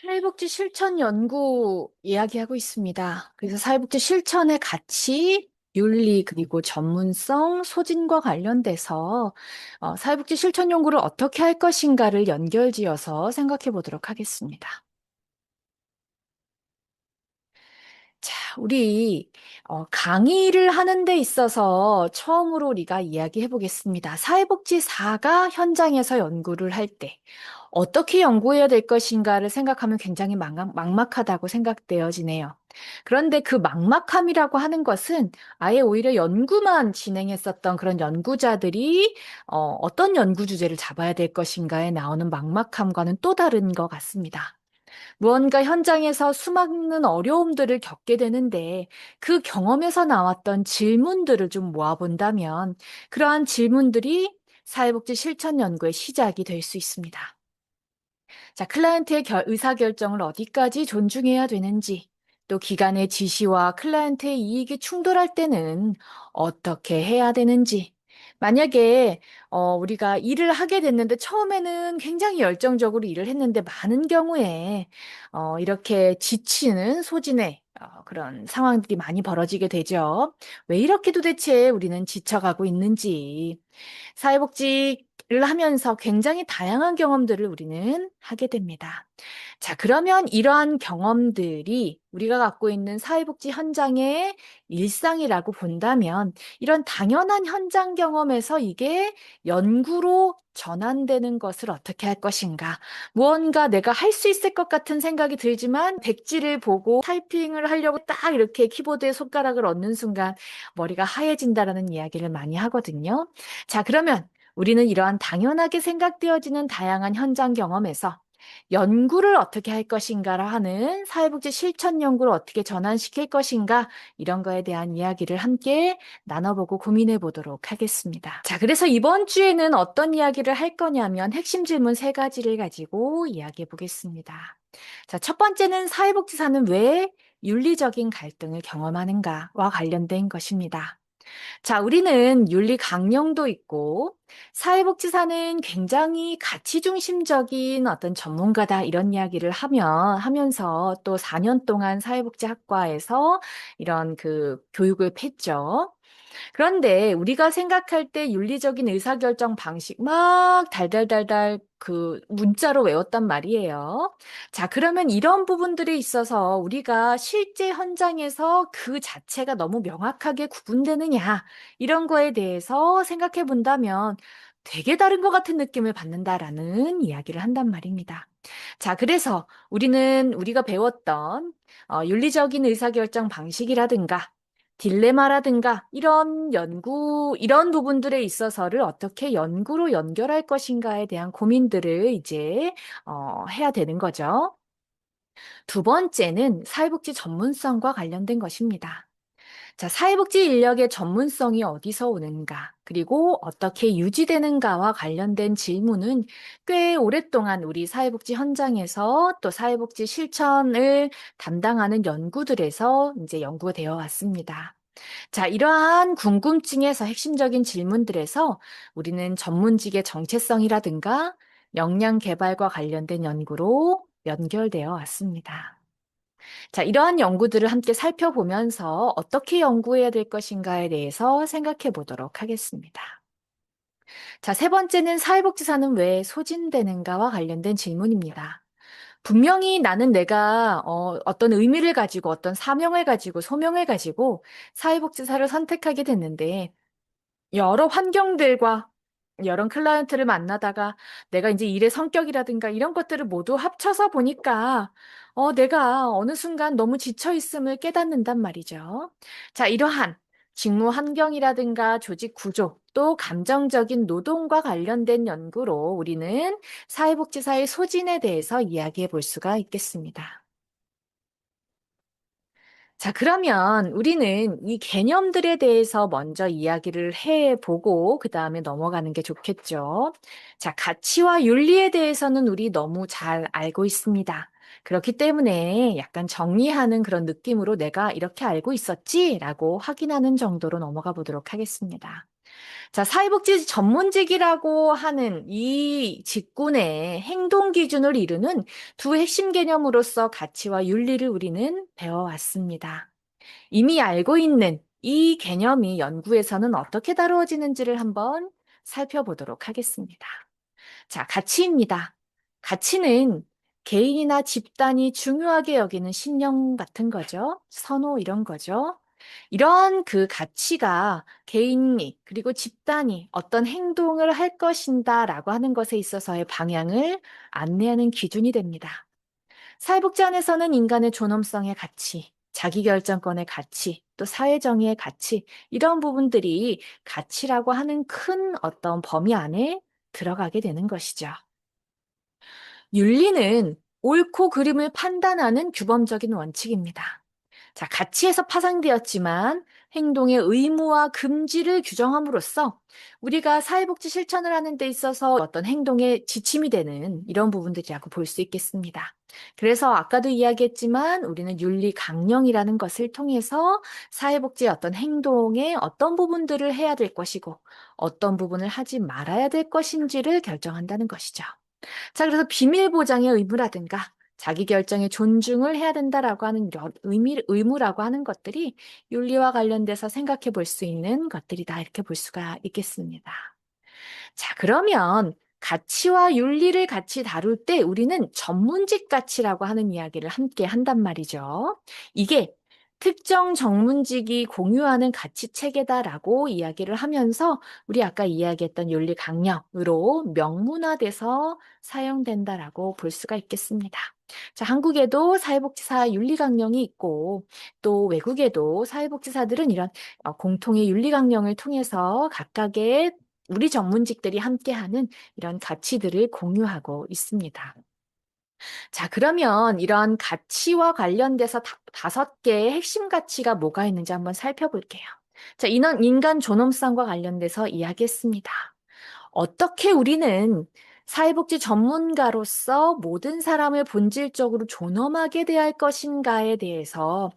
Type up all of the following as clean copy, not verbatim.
사회복지 실천 연구 이야기하고 있습니다. 그래서 사회복지 실천의 가치, 윤리, 그리고 전문성, 소진과 관련돼서 사회복지 실천 연구를 어떻게 할 것인가를 연결지어서 생각해 보도록 하겠습니다. 자, 우리 강의를 하는 데 있어서 처음으로 우리가 이야기해 보겠습니다. 사회복지사가 현장에서 연구를 할 때 어떻게 연구해야 될 것인가를 생각하면 굉장히 막막하다고 생각되어지네요. 그런데 그 막막함이라고 하는 것은 아예 오히려 연구만 진행했었던 그런 연구자들이 어떤 연구 주제를 잡아야 될 것인가에 나오는 막막함과는 또 다른 것 같습니다. 무언가 현장에서 수많은 어려움들을 겪게 되는데 그 경험에서 나왔던 질문들을 좀 모아본다면 그러한 질문들이 사회복지 실천 연구의 시작이 될 수 있습니다. 자, 클라이언트의 의사결정을 어디까지 존중해야 되는지, 또 기관의 지시와 클라이언트의 이익이 충돌할 때는 어떻게 해야 되는지, 만약에 우리가 일을 하게 됐는데 처음에는 굉장히 열정적으로 일을 했는데 많은 경우에 이렇게 지치는 소진의 그런 상황들이 많이 벌어지게 되죠. 왜 이렇게 도대체 우리는 지쳐가고 있는지, 사회복지를 하면서 굉장히 다양한 경험들을 우리는 하게 됩니다. 자, 그러면 이러한 경험들이 우리가 갖고 있는 사회복지 현장의 일상이라고 본다면 이런 당연한 현장 경험에서 이게 연구로 전환되는 것을 어떻게 할 것인가. 무언가 내가 할 수 있을 것 같은 생각이 들지만 백지를 보고 타이핑을 하려고 딱 이렇게 키보드에 손가락을 얹는 순간 머리가 하얘진다라는 이야기를 많이 하거든요. 자, 그러면 우리는 이러한 당연하게 생각되어지는 다양한 현장 경험에서 연구를 어떻게 할 것인가를 하는 사회복지 실천 연구를 어떻게 전환시킬 것인가 이런 거에 대한 이야기를 함께 나눠보고 고민해 보도록 하겠습니다. 자, 그래서 이번 주에는 어떤 이야기를 할 거냐면 핵심 질문 세 가지를 가지고 이야기해 보겠습니다. 자, 첫 번째는 사회복지사는 왜 윤리적인 갈등을 경험하는가와 관련된 것입니다. 자, 우리는 윤리 강령도 있고 사회복지사는 굉장히 가치 중심적인 어떤 전문가다 이런 이야기를 하면서 또 4년 동안 사회복지학과에서 이런 그 교육을 팼죠. 그런데 우리가 생각할 때 윤리적인 의사결정 방식 막 달달달달 그 문자로 외웠단 말이에요. 자, 그러면 이런 부분들에 있어서 우리가 실제 현장에서 그 자체가 너무 명확하게 구분되느냐, 이런 거에 대해서 생각해 본다면 되게 다른 것 같은 느낌을 받는다라는 이야기를 한단 말입니다. 자, 그래서 우리가 배웠던 윤리적인 의사결정 방식이라든가 딜레마라든가 이런 부분들에 있어서를 어떻게 연구로 연결할 것인가에 대한 고민들을 이제 해야 되는 거죠. 두 번째는 사회복지 전문성과 관련된 것입니다. 자, 사회복지 인력의 전문성이 어디서 오는가, 그리고 어떻게 유지되는가와 관련된 질문은 꽤 오랫동안 우리 사회복지 현장에서 또 사회복지 실천을 담당하는 연구들에서 이제 연구가 되어 왔습니다. 자, 이러한 궁금증에서 핵심적인 질문들에서 우리는 전문직의 정체성이라든가 역량 개발과 관련된 연구로 연결되어 왔습니다. 자, 이러한 연구들을 함께 살펴보면서 어떻게 연구해야 될 것인가에 대해서 생각해 보도록 하겠습니다. 자, 세 번째는 사회복지사는 왜 소진되는가와 관련된 질문입니다. 분명히 나는 내가 어떤 의미를 가지고 어떤 사명을 가지고 소명을 가지고 사회복지사를 선택하게 됐는데 여러 환경들과 여러 클라이언트를 만나다가 내가 이제 일의 성격이라든가 이런 것들을 모두 합쳐서 보니까 내가 어느 순간 너무 지쳐 있음을 깨닫는단 말이죠. 자, 이러한 직무 환경이라든가 조직 구조, 또 감정적인 노동과 관련된 연구로 우리는 사회복지사의 소진에 대해서 이야기해 볼 수가 있겠습니다. 자, 그러면 우리는 이 개념들에 대해서 먼저 이야기를 해보고, 그 다음에 넘어가는 게 좋겠죠. 자, 가치와 윤리에 대해서는 우리 너무 잘 알고 있습니다. 그렇기 때문에 약간 정리하는 그런 느낌으로 내가 이렇게 알고 있었지? 라고 확인하는 정도로 넘어가 보도록 하겠습니다. 자, 사회복지 전문직이라고 하는 이 직군의 행동 기준을 이루는 두 핵심 개념으로서 가치와 윤리를 우리는 배워왔습니다. 이미 알고 있는 이 개념이 연구에서는 어떻게 다루어지는지를 한번 살펴보도록 하겠습니다. 자, 가치입니다. 가치는 개인이나 집단이 중요하게 여기는 신념 같은 거죠. 선호 이런 거죠. 이런 그 가치가 개인이 그리고 집단이 어떤 행동을 할 것인다라고 하는 것에 있어서의 방향을 안내하는 기준이 됩니다. 사회복지 안에서는 인간의 존엄성의 가치, 자기결정권의 가치, 또 사회정의의 가치, 이런 부분들이 가치라고 하는 큰 어떤 범위 안에 들어가게 되는 것이죠. 윤리는 옳고 그름을 판단하는 규범적인 원칙입니다. 자, 가치에서 파생되었지만 행동의 의무와 금지를 규정함으로써 우리가 사회복지 실천을 하는 데 있어서 어떤 행동의 지침이 되는 이런 부분들이라고 볼 수 있겠습니다. 그래서 아까도 이야기했지만 우리는 윤리 강령이라는 것을 통해서 사회복지의 어떤 행동의 어떤 부분들을 해야 될 것이고 어떤 부분을 하지 말아야 될 것인지를 결정한다는 것이죠. 자, 그래서 비밀 보장의 의무라든가 자기 결정에 존중을 해야 된다라고 하는 이런 의무라고 하는 것들이 윤리와 관련돼서 생각해 볼 수 있는 것들이다. 이렇게 볼 수가 있겠습니다. 자, 그러면 가치와 윤리를 같이 다룰 때 우리는 전문직 가치라고 하는 이야기를 함께 한단 말이죠. 이게 특정 전문직이 공유하는 가치 체계다라고 이야기를 하면서 우리 아까 이야기했던 윤리 강령으로 명문화돼서 사용된다라고 볼 수가 있겠습니다. 자, 한국에도 사회복지사 윤리 강령이 있고 또 외국에도 사회복지사들은 이런 공통의 윤리 강령을 통해서 각각의 우리 전문직들이 함께하는 이런 가치들을 공유하고 있습니다. 자, 그러면 이런 가치와 관련돼서 다섯 개의 핵심 가치가 뭐가 있는지 한번 살펴볼게요. 자, 인간 존엄성과 관련돼서 이야기했습니다. 어떻게 우리는 사회복지 전문가로서 모든 사람을 본질적으로 존엄하게 대할 것인가에 대해서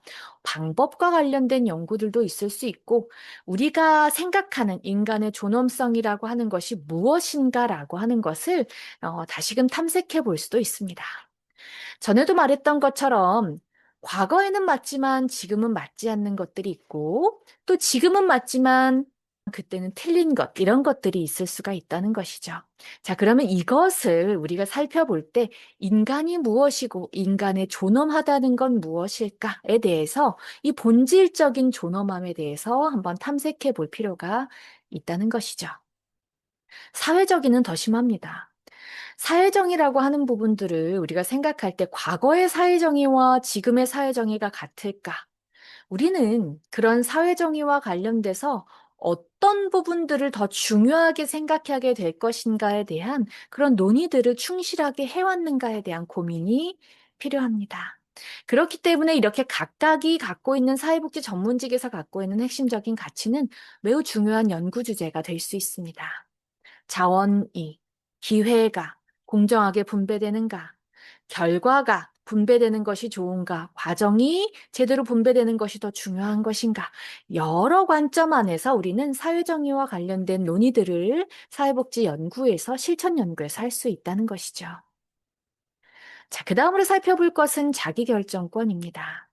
방법과 관련된 연구들도 있을 수 있고, 우리가 생각하는 인간의 존엄성이라고 하는 것이 무엇인가라고 하는 것을 다시금 탐색해 볼 수도 있습니다. 전에도 말했던 것처럼 과거에는 맞지만 지금은 맞지 않는 것들이 있고 또 지금은 맞지만 그때는 틀린 것, 이런 것들이 있을 수가 있다는 것이죠. 자, 그러면 이것을 우리가 살펴볼 때 인간이 무엇이고 인간의 존엄하다는 건 무엇일까에 대해서 이 본질적인 존엄함에 대해서 한번 탐색해 볼 필요가 있다는 것이죠. 사회적인은 더 심합니다. 사회정의라고 하는 부분들을 우리가 생각할 때 과거의 사회정의와 지금의 사회정의가 같을까? 우리는 그런 사회정의와 관련돼서 어떤 부분들을 더 중요하게 생각하게 될 것인가에 대한 그런 논의들을 충실하게 해왔는가에 대한 고민이 필요합니다. 그렇기 때문에 이렇게 각각이 갖고 있는 사회복지 전문직에서 갖고 있는 핵심적인 가치는 매우 중요한 연구 주제가 될 수 있습니다. 자원이, 기회가 공정하게 분배되는가, 결과가 분배되는 것이 좋은가, 과정이 제대로 분배되는 것이 더 중요한 것인가, 여러 관점 안에서 우리는 사회정의와 관련된 논의들을 사회복지 연구에서, 실천 연구에서 할 수 있다는 것이죠. 자, 그 다음으로 살펴볼 것은 자기결정권입니다.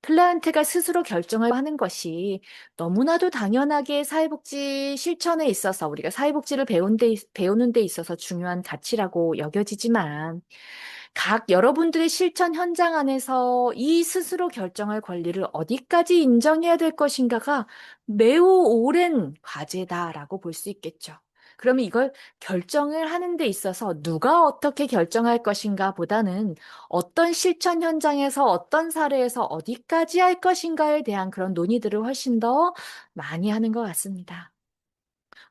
클라이언트가 스스로 결정을 하는 것이 너무나도 당연하게 사회복지 실천에 있어서 우리가 사회복지를 배우는 데 있어서 중요한 가치라고 여겨지지만 여러분들의 실천 현장 안에서 이 스스로 결정할 권리를 어디까지 인정해야 될 것인가가 매우 오랜 과제다라고 볼 수 있겠죠. 그러면 이걸 결정을 하는 데 있어서 누가 어떻게 결정할 것인가 보다는 어떤 실천 현장에서 어떤 사례에서 어디까지 할 것인가에 대한 그런 논의들을 훨씬 더 많이 하는 것 같습니다.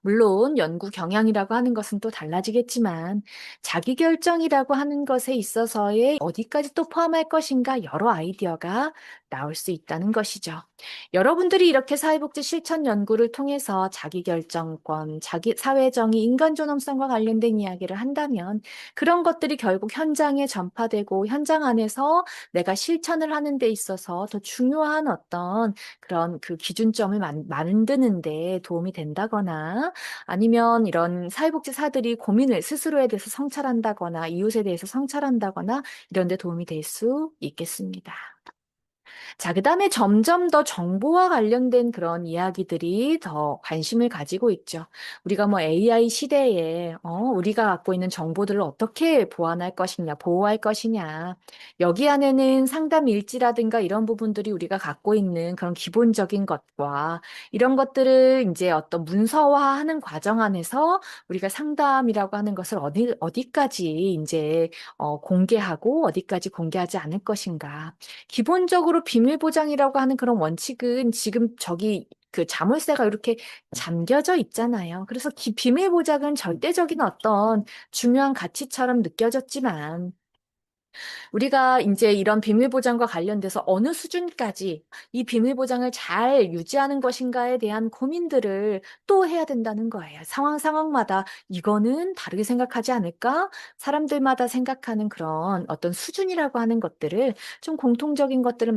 물론 연구 경향이라고 하는 것은 또 달라지겠지만 자기결정이라고 하는 것에 있어서의 어디까지 또 포함할 것인가 여러 아이디어가 나올 수 있다는 것이죠. 여러분들이 이렇게 사회복지 실천 연구를 통해서 자기결정권, 자기 사회정의, 인간 존엄성과 관련된 이야기를 한다면 그런 것들이 결국 현장에 전파되고 현장 안에서 내가 실천을 하는 데 있어서 더 중요한 어떤 그런 그 기준점을 만드는 데 도움이 된다거나 아니면 이런 사회복지사들이 고민을 스스로에 대해서 성찰한다거나 이웃에 대해서 성찰한다거나 이런 데 도움이 될 수 있겠습니다. 자, 그다음에 점점 더 정보와 관련된 그런 이야기들이 더 관심을 가지고 있죠. 우리가 뭐 AI 시대에 우리가 갖고 있는 정보들을 어떻게 보완할 것이냐, 보호할 것이냐. 여기 안에는 상담 일지라든가 이런 부분들이 우리가 갖고 있는 그런 기본적인 것과 이런 것들을 이제 어떤 문서화하는 과정 안에서 우리가 상담이라고 하는 것을 어디까지 이제 공개하고 어디까지 공개하지 않을 것인가. 기본적으로 비밀 보장이라고 하는 그런 원칙은 지금 저기 그 자물쇠가 이렇게 잠겨져 있잖아요. 그래서 비밀 보장은 절대적인 어떤 중요한 가치처럼 느껴졌지만 우리가 이제 이런 비밀 보장과 관련돼서 어느 수준까지 이 비밀 보장을 잘 유지하는 것인가에 대한 고민들을 또 해야 된다는 거예요. 상황마다 이거는 다르게 생각하지 않을까? 사람들마다 생각하는 그런 어떤 수준이라고 하는 것들을 좀 공통적인 것들을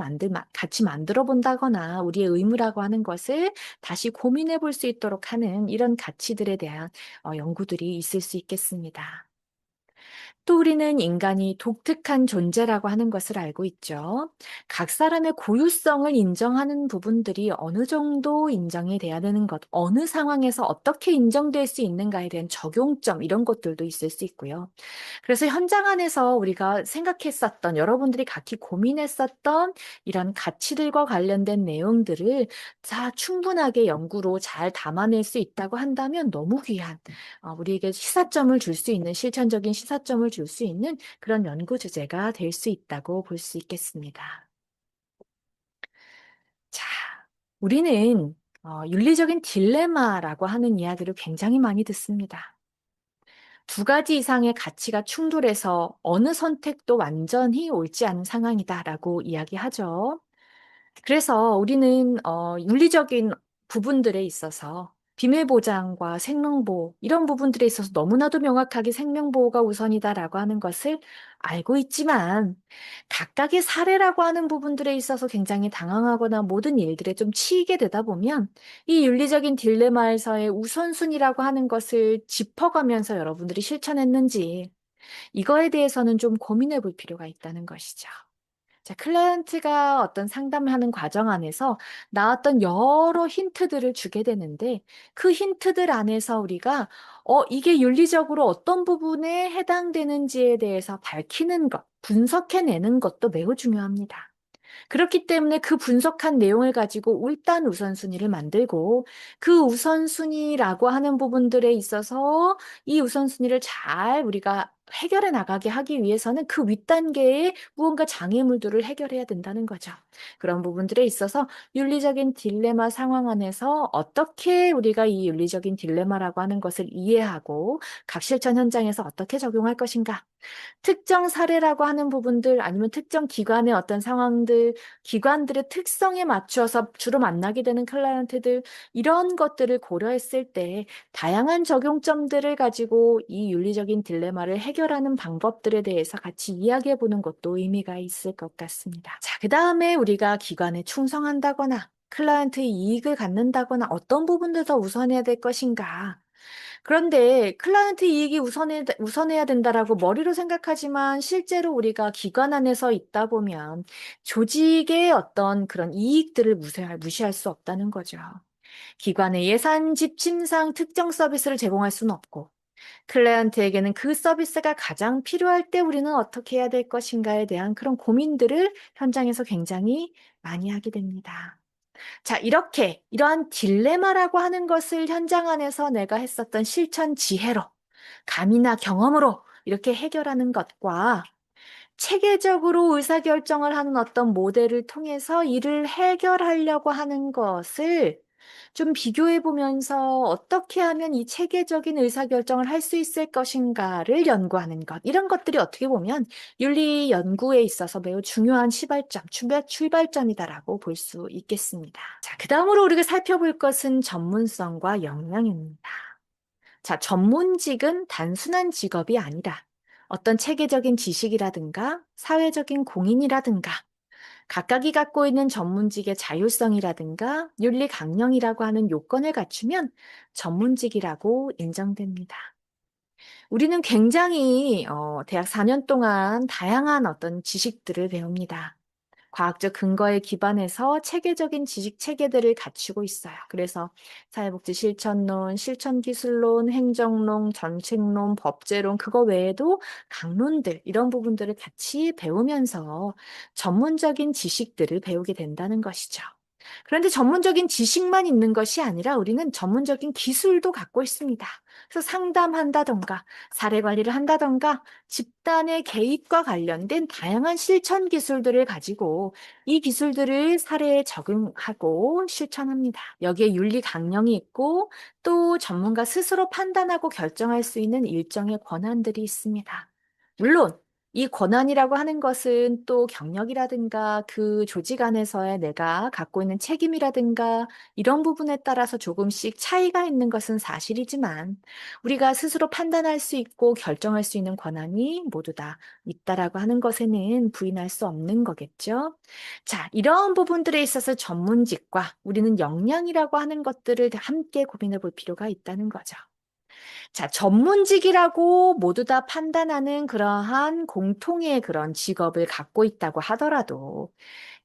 같이 만들어 본다거나 우리의 의무라고 하는 것을 다시 고민해 볼 수 있도록 하는 이런 가치들에 대한 연구들이 있을 수 있겠습니다. 또 우리는 인간이 독특한 존재라고 하는 것을 알고 있죠. 각 사람의 고유성을 인정하는 부분들이 어느 정도 인정이 돼야 되는 것, 어느 상황에서 어떻게 인정될 수 있는가에 대한 적용점, 이런 것들도 있을 수 있고요. 그래서 현장 안에서 우리가 생각했었던, 여러분들이 각기 고민했었던 이런 가치들과 관련된 내용들을 충분하게 연구로 잘 담아낼 수 있다고 한다면 너무 귀한, 우리에게 시사점을 줄 수 있는, 실천적인 시사점을 줄 수 있는 그런 연구 주제가 될 수 있다고 볼 수 있겠습니다. 자, 우리는 윤리적인 딜레마라고 하는 이야기를 굉장히 많이 듣습니다. 두 가지 이상의 가치가 충돌해서 어느 선택도 완전히 옳지 않은 상황이다라고 이야기하죠. 그래서 우리는 윤리적인 부분들에 있어서 비밀보장과 생명보호 이런 부분들에 있어서 너무나도 명확하게 생명보호가 우선이다라고 하는 것을 알고 있지만 각각의 사례라고 하는 부분들에 있어서 굉장히 당황하거나 모든 일들에 좀 치이게 되다 보면 이 윤리적인 딜레마에서의 우선순위라고 하는 것을 짚어가면서 여러분들이 실천했는지 이거에 대해서는 좀 고민해 볼 필요가 있다는 것이죠. 자, 클라이언트가 어떤 상담을 하는 과정 안에서 나왔던 여러 힌트들을 주게 되는데 그 힌트들 안에서 우리가 이게 윤리적으로 어떤 부분에 해당되는지에 대해서 밝히는 것, 분석해내는 것도 매우 중요합니다. 그렇기 때문에 그 분석한 내용을 가지고 일단 우선순위를 만들고 그 우선순위라고 하는 부분들에 있어서 이 우선순위를 잘 우리가 해결해 나가게 하기 위해서는 그 윗단계에 무언가 장애물들을 해결해야 된다는 거죠. 그런 부분들에 있어서 윤리적인 딜레마 상황 안에서 어떻게 우리가 이 윤리적인 딜레마라고 하는 것을 이해하고 각 실천 현장에서 어떻게 적용할 것인가. 특정 사례라고 하는 부분들 아니면 특정 기관의 어떤 상황들, 기관들의 특성에 맞춰서 주로 만나게 되는 클라이언트들, 이런 것들을 고려했을 때 다양한 적용점들을 가지고 이 윤리적인 딜레마를 해결하는 방법들에 대해서 같이 이야기해 보는 것도 의미가 있을 것 같습니다. 자, 그 다음에 우리가 기관에 충성한다거나 클라이언트의 이익을 갖는다거나 어떤 부분들 더 우선해야 될 것인가? 그런데 클라이언트 이익이 우선해야 된다라고 머리로 생각하지만 실제로 우리가 기관 안에서 있다 보면 조직의 어떤 그런 이익들을 무시할 수 없다는 거죠. 기관의 예산 집침상 특정 서비스를 제공할 수는 없고 클라이언트에게는 그 서비스가 가장 필요할 때 우리는 어떻게 해야 될 것인가에 대한 그런 고민들을 현장에서 굉장히 많이 하게 됩니다. 자, 이러한 딜레마라고 하는 것을 현장 안에서 내가 했었던 실천 지혜로, 감이나 경험으로 이렇게 해결하는 것과 체계적으로 의사결정을 하는 어떤 모델을 통해서 이를 해결하려고 하는 것을 좀 비교해 보면서 어떻게 하면 이 체계적인 의사결정을 할 수 있을 것인가를 연구하는 것. 이런 것들이 어떻게 보면 윤리 연구에 있어서 매우 중요한 시발점, 출발점이다라고 볼 수 있겠습니다. 자, 그 다음으로 우리가 살펴볼 것은 전문성과 역량입니다. 자, 전문직은 단순한 직업이 아니다. 어떤 체계적인 지식이라든가 사회적인 공인이라든가 각각이 갖고 있는 전문직의 자율성이라든가 윤리 강령이라고 하는 요건을 갖추면 전문직이라고 인정됩니다. 우리는 굉장히 대학 4년 동안 다양한 어떤 지식들을 배웁니다. 과학적 근거에 기반해서 체계적인 지식 체계들을 갖추고 있어요. 그래서 사회복지 실천론, 실천기술론, 행정론, 정책론, 법제론, 그거 외에도 강론들, 이런 부분들을 같이 배우면서 전문적인 지식들을 배우게 된다는 것이죠. 그런데 전문적인 지식만 있는 것이 아니라 우리는 전문적인 기술도 갖고 있습니다. 그래서 상담한다던가, 사례 관리를 한다던가, 집단의 개입과 관련된 다양한 실천 기술들을 가지고 이 기술들을 사례에 적용하고 실천합니다. 여기에 윤리 강령이 있고 또 전문가 스스로 판단하고 결정할 수 있는 일정의 권한들이 있습니다. 물론 이 권한이라고 하는 것은 또 경력이라든가 그 조직 안에서의 내가 갖고 있는 책임이라든가 이런 부분에 따라서 조금씩 차이가 있는 것은 사실이지만 우리가 스스로 판단할 수 있고 결정할 수 있는 권한이 모두 다 있다라고 하는 것에는 부인할 수 없는 거겠죠. 자, 이런 부분들에 있어서 전문직과 우리는 역량이라고 하는 것들을 함께 고민해 볼 필요가 있다는 거죠. 자, 전문직이라고 모두 다 판단하는 그러한 공통의 그런 직업을 갖고 있다고 하더라도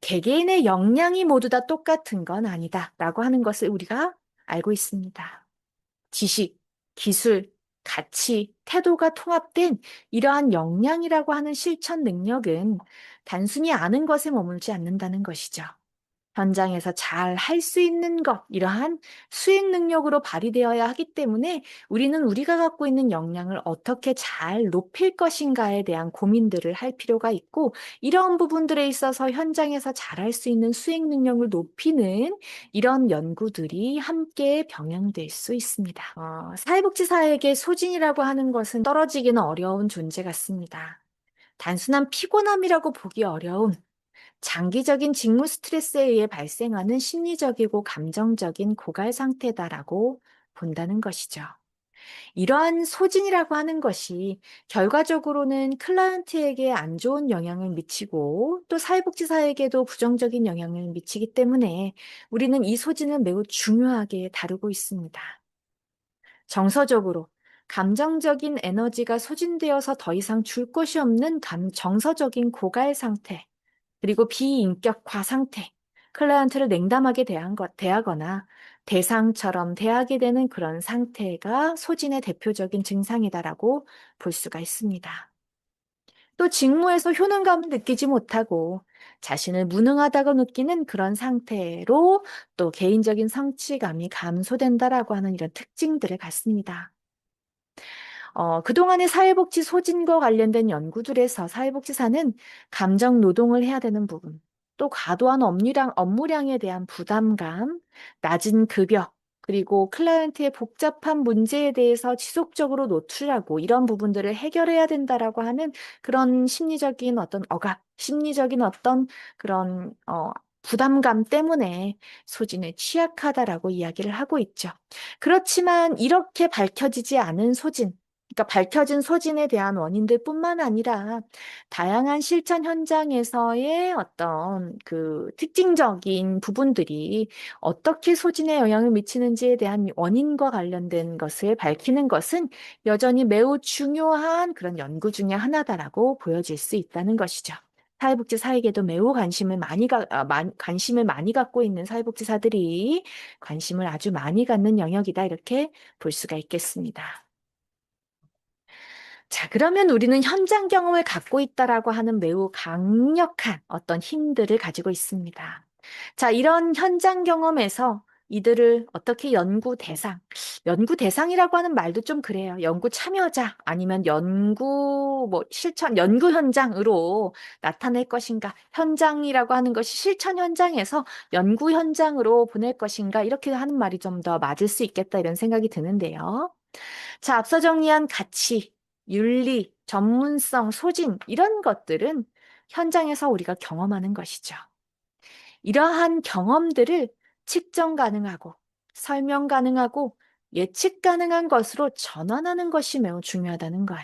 개개인의 역량이 모두 다 똑같은 건 아니다라고 하는 것을 우리가 알고 있습니다. 지식, 기술, 가치, 태도가 통합된 이러한 역량이라고 하는 실천 능력은 단순히 아는 것에 머물지 않는다는 것이죠. 현장에서 잘 할 수 있는 것, 이러한 수행 능력으로 발휘되어야 하기 때문에 우리는 우리가 갖고 있는 역량을 어떻게 잘 높일 것인가에 대한 고민들을 할 필요가 있고, 이런 부분들에 있어서 현장에서 잘 할 수 있는 수행 능력을 높이는 이런 연구들이 함께 병행될 수 있습니다. 사회복지사에게 소진이라고 하는 것은 떨어지기는 어려운 존재 같습니다. 단순한 피곤함이라고 보기 어려운 장기적인 직무 스트레스에 의해 발생하는 심리적이고 감정적인 고갈 상태다라고 본다는 것이죠. 이러한 소진이라고 하는 것이 결과적으로는 클라이언트에게 안 좋은 영향을 미치고 또 사회복지사에게도 부정적인 영향을 미치기 때문에 우리는 이 소진을 매우 중요하게 다루고 있습니다. 정서적으로 감정적인 에너지가 소진되어서 더 이상 줄 것이 없는 정서적인 고갈 상태, 그리고 비인격화 상태, 클라이언트를 냉담하게 대하거나 대상처럼 대하게 되는 그런 상태가 소진의 대표적인 증상이다라고 볼 수가 있습니다. 또 직무에서 효능감을 느끼지 못하고 자신을 무능하다고 느끼는 그런 상태로 또 개인적인 성취감이 감소된다라고 하는 이런 특징들을 갖습니다. 그동안의 사회복지 소진과 관련된 연구들에서 사회복지사는 감정 노동을 해야 되는 부분, 또 과도한 업무량에 대한 부담감, 낮은 급여, 그리고 클라이언트의 복잡한 문제에 대해서 지속적으로 노출하고 이런 부분들을 해결해야 된다라고 하는 그런 심리적인 어떤 심리적인 어떤 그런 부담감 때문에 소진에 취약하다라고 이야기를 하고 있죠. 그렇지만 이렇게 밝혀지지 않은 소진, 그러니까 밝혀진 소진에 대한 원인들뿐만 아니라 다양한 실천 현장에서의 어떤 그 특징적인 부분들이 어떻게 소진에 영향을 미치는지에 대한 원인과 관련된 것을 밝히는 것은 여전히 매우 중요한 그런 연구 중에 하나다라고 보여질 수 있다는 것이죠. 사회복지 사에게도 매우 관심을 많이 갖고 있는 사회복지사들이 관심을 아주 많이 갖는 영역이다 이렇게 볼 수가 있겠습니다. 자, 그러면 우리는 현장 경험을 갖고 있다라고 하는 매우 강력한 어떤 힘들을 가지고 있습니다. 자, 이런 현장 경험에서 이들을 어떻게 연구 대상이라고 하는 말도 좀 그래요. 연구 참여자 아니면 연구 뭐 실천 연구 현장으로 나타낼 것인가? 현장이라고 하는 것이 실천 현장에서 연구 현장으로 보낼 것인가? 이렇게 하는 말이 좀 더 맞을 수 있겠다 이런 생각이 드는데요. 자, 앞서 정리한 가치, 윤리, 전문성, 소진 이런 것들은 현장에서 우리가 경험하는 것이죠. 이러한 경험들을 측정 가능하고 설명 가능하고 예측 가능한 것으로 전환하는 것이 매우 중요하다는 거예요.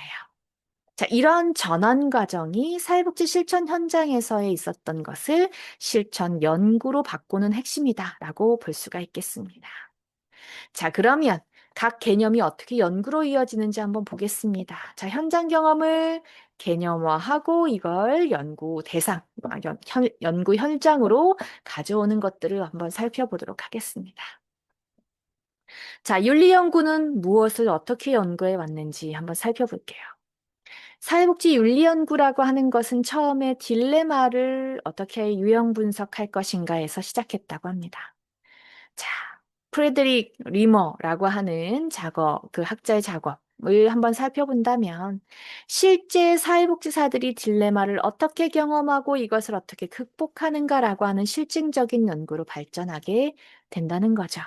자, 이런 전환 과정이 사회복지 실천 현장에서의 있었던 것을 실천 연구로 바꾸는 핵심이다라고 볼 수가 있겠습니다. 자, 그러면 각 개념이 어떻게 연구로 이어지는지 한번 보겠습니다. 자, 현장 경험을 개념화하고 이걸 연구 대상, 연구 현장으로 가져오는 것들을 한번 살펴보도록 하겠습니다. 자, 윤리 연구는 무엇을 어떻게 연구해 왔는지 한번 살펴볼게요. 사회복지 윤리 연구라고 하는 것은 처음에 딜레마를 어떻게 유형 분석할 것인가에서 시작했다고 합니다. 자, 프레드릭 리머라고 하는 그 학자의 작업을 한번 살펴본다면 실제 사회복지사들이 딜레마를 어떻게 경험하고 이것을 어떻게 극복하는가라고 하는 실증적인 연구로 발전하게 된다는 거죠.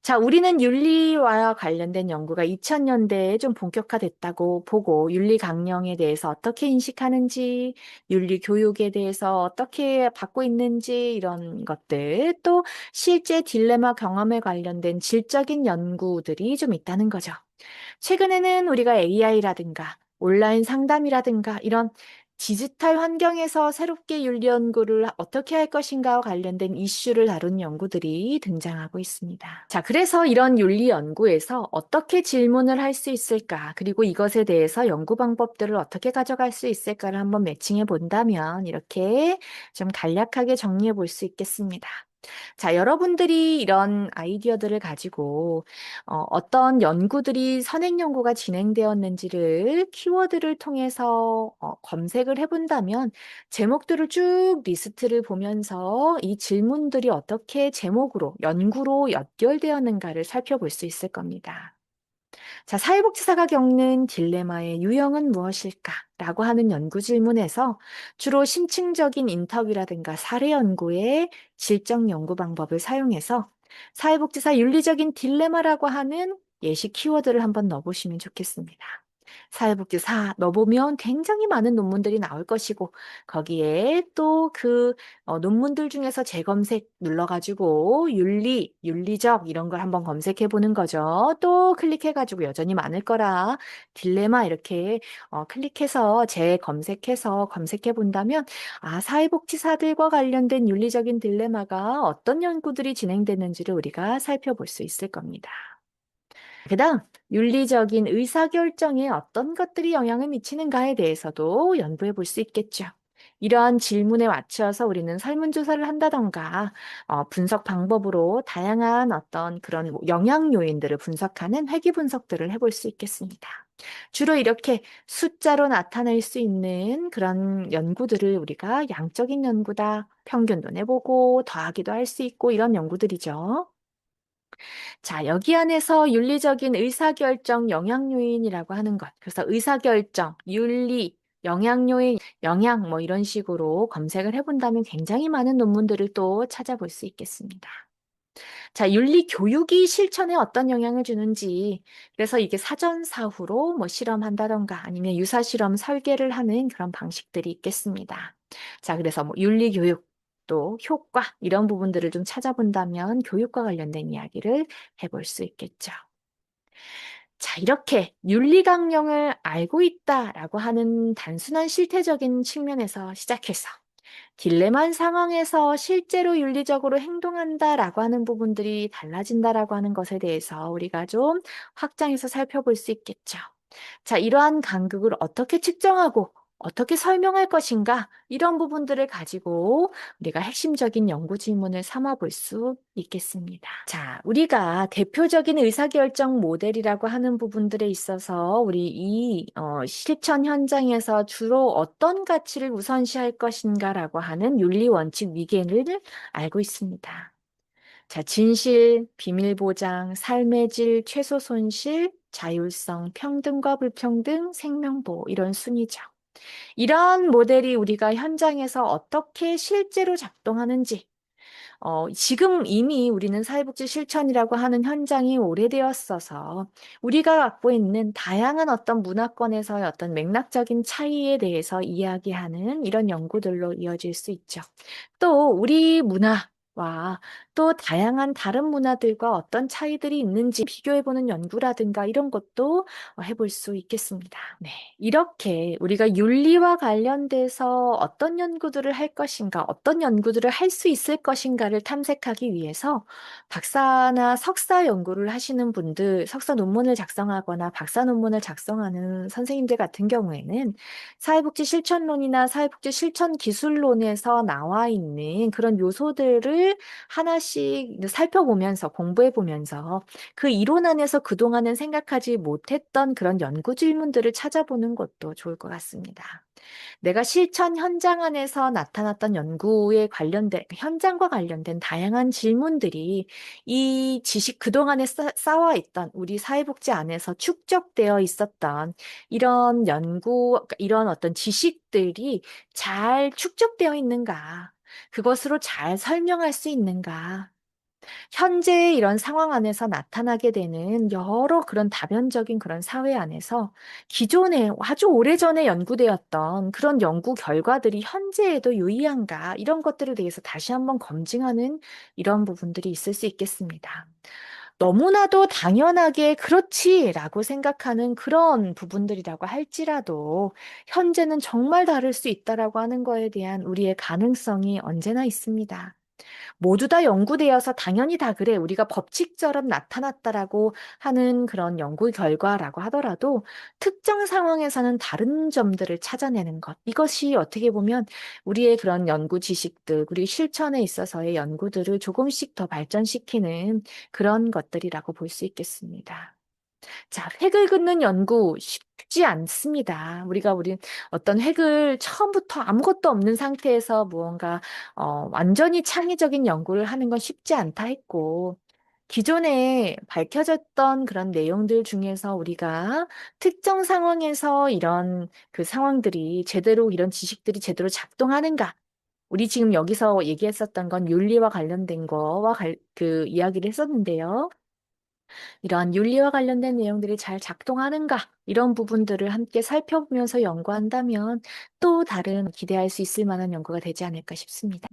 자, 우리는 윤리와 관련된 연구가 2000년대에 좀 본격화됐다고 보고 윤리 강령에 대해서 어떻게 인식하는지, 윤리 교육에 대해서 어떻게 받고 있는지 이런 것들, 또 실제 딜레마 경험에 관련된 질적인 연구들이 좀 있다는 거죠. 최근에는 우리가 AI라든가 온라인 상담이라든가 이런 디지털 환경에서 새롭게 윤리 연구를 어떻게 할 것인가와 관련된 이슈를 다룬 연구들이 등장하고 있습니다. 자, 그래서 이런 윤리 연구에서 어떻게 질문을 할 수 있을까, 그리고 이것에 대해서 연구 방법들을 어떻게 가져갈 수 있을까를 한번 매칭해 본다면 이렇게 좀 간략하게 정리해 볼 수 있겠습니다. 자, 여러분들이 이런 아이디어들을 가지고 떤 연구들이 선행 연구가 진행되었는지를 키워드를 통해서 검색을 해본다면 제목들을 쭉 리스트를 보면서 이 질문들이 어떻게 제목으로, 연구로 연결되었는가를 살펴볼 수 있을 겁니다. 자, 사회복지사가 겪는 딜레마의 유형은 무엇일까? 라고 하는 연구 질문에서 주로 심층적인 인터뷰라든가 사례 연구의 질적 연구 방법을 사용해서 사회복지사 윤리적인 딜레마라고 하는 예시 키워드를 한번 넣어보시면 좋겠습니다. 사회복지사 넣어보면 굉장히 많은 논문들이 나올 것이고 거기에 또 그 논문들 중에서 재검색 눌러가지고 윤리적 이런 걸 한번 검색해 보는 거죠. 또 클릭해가지고 여전히 많을 거라 딜레마 이렇게 클릭해서 재검색해서 검색해 본다면 사회복지사들과 관련된 윤리적인 딜레마가 어떤 연구들이 진행되는지를 우리가 살펴볼 수 있을 겁니다. 그다음, 윤리적인 의사결정에 어떤 것들이 영향을 미치는가에 대해서도 연구해 볼 수 있겠죠. 이러한 질문에 맞춰서 우리는 설문조사를 한다던가, 분석 방법으로 다양한 어떤 그런 영향 요인들을 분석하는 회귀 분석들을 해볼 수 있겠습니다. 주로 이렇게 숫자로 나타낼 수 있는 그런 연구들을 우리가 양적인 연구다, 평균도 내보고 더하기도 할 수 있고 이런 연구들이죠. 자, 여기 안에서 윤리적인 의사결정 영향요인이라고 하는 것. 그래서 의사결정, 윤리, 영향요인, 영향 뭐 이런 식으로 검색을 해본다면 굉장히 많은 논문들을 또 찾아볼 수 있겠습니다. 자, 윤리 교육이 실천에 어떤 영향을 주는지, 그래서 이게 사전사후로 뭐 실험한다던가 아니면 유사실험 설계를 하는 그런 방식들이 있겠습니다. 자, 그래서 뭐 윤리 교육, 또 효과, 이런 부분들을 좀 찾아본다면 교육과 관련된 이야기를 해볼 수 있겠죠. 자, 이렇게 윤리 강령을 알고 있다라고 하는 단순한 실태적인 측면에서 시작해서 딜레만 상황에서 실제로 윤리적으로 행동한다라고 하는 부분들이 달라진다라고 하는 것에 대해서 우리가 좀 확장해서 살펴볼 수 있겠죠. 자, 이러한 간극을 어떻게 측정하고 어떻게 설명할 것인가? 이런 부분들을 가지고 우리가 핵심적인 연구 질문을 삼아 볼 수 있겠습니다. 자, 우리가 대표적인 의사결정 모델이라고 하는 부분들에 있어서 우리 이 실천 현장에서 주로 어떤 가치를 우선시할 것인가라고 하는 윤리 원칙 위계를 알고 있습니다. 자, 진실, 비밀 보장, 삶의 질, 최소 손실, 자율성, 평등과 불평등, 생명보호, 이런 순위죠. 이런 모델이 우리가 현장에서 어떻게 실제로 작동하는지, 지금 이미 우리는 사회복지 실천이라고 하는 현장이 오래되었어서 우리가 갖고 있는 다양한 어떤 문화권에서의 어떤 맥락적인 차이에 대해서 이야기하는 이런 연구들로 이어질 수 있죠. 또 우리 문화와 또 다양한 다른 문화들과 어떤 차이들이 있는지 비교해보는 연구라든가 이런 것도 해볼 수 있겠습니다. 네. 이렇게 우리가 윤리와 관련돼서 어떤 연구들을 할 것인가, 어떤 연구들을 할 수 있을 것인가를 탐색하기 위해서 박사나 석사 연구를 하시는 분들, 석사 논문을 작성하거나 박사 논문을 작성하는 선생님들 같은 경우에는 사회복지 실천론이나 사회복지 실천 기술론에서 나와 있는 그런 요소들을 하나씩 살펴보면서 공부해 보면서 그 이론 안에서 그동안은 생각하지 못했던 그런 연구 질문들을 찾아보는 것도 좋을 것 같습니다. 내가 실천 현장 안에서 나타났던 연구에 관련된, 현장과 관련된 다양한 질문들이 이 지식 그동안에 쌓아 있던 우리 사회복지 안에서 축적되어 있었던 이런 연구, 그러니까 이런 어떤 지식들이 잘 축적되어 있는가? 그것으로 잘 설명할 수 있는가? 현재 이런 상황 안에서 나타나게 되는 여러 그런 다변적인 그런 사회 안에서 기존에 아주 오래전에 연구되었던 그런 연구 결과들이 현재에도 유의한가 이런 것들에 대해서 다시 한번 검증하는 이런 부분들이 있을 수 있겠습니다. 너무나도 당연하게 그렇지라고 생각하는 그런 부분들이라고 할지라도 현재는 정말 다를 수 있다라고 하는 거에 대한 우리의 가능성이 언제나 있습니다. 모두 다 연구되어서 당연히 다 그래. 우리가 법칙처럼 나타났다라고 하는 그런 연구 결과라고 하더라도 특정 상황에서는 다른 점들을 찾아내는 것. 이것이 어떻게 보면 우리의 그런 연구 지식들, 우리 실천에 있어서의 연구들을 조금씩 더 발전시키는 그런 것들이라고 볼 수 있겠습니다. 자, 획을 긋는 연구 쉽지 않습니다. 우리 어떤 획을 처음부터 아무것도 없는 상태에서 무언가 완전히 창의적인 연구를 하는 건 쉽지 않다 했고 기존에 밝혀졌던 그런 내용들 중에서 우리가 특정 상황에서 이런 그 상황들이 제대로 이런 지식들이 제대로 작동하는가? 우리 지금 여기서 얘기했었던 건 윤리와 관련된 거와 그 이야기를 했었는데요. 이러한 윤리와 관련된 내용들이 잘 작동하는가? 이런 부분들을 함께 살펴보면서 연구한다면 또 다른 기대할 수 있을 만한 연구가 되지 않을까 싶습니다.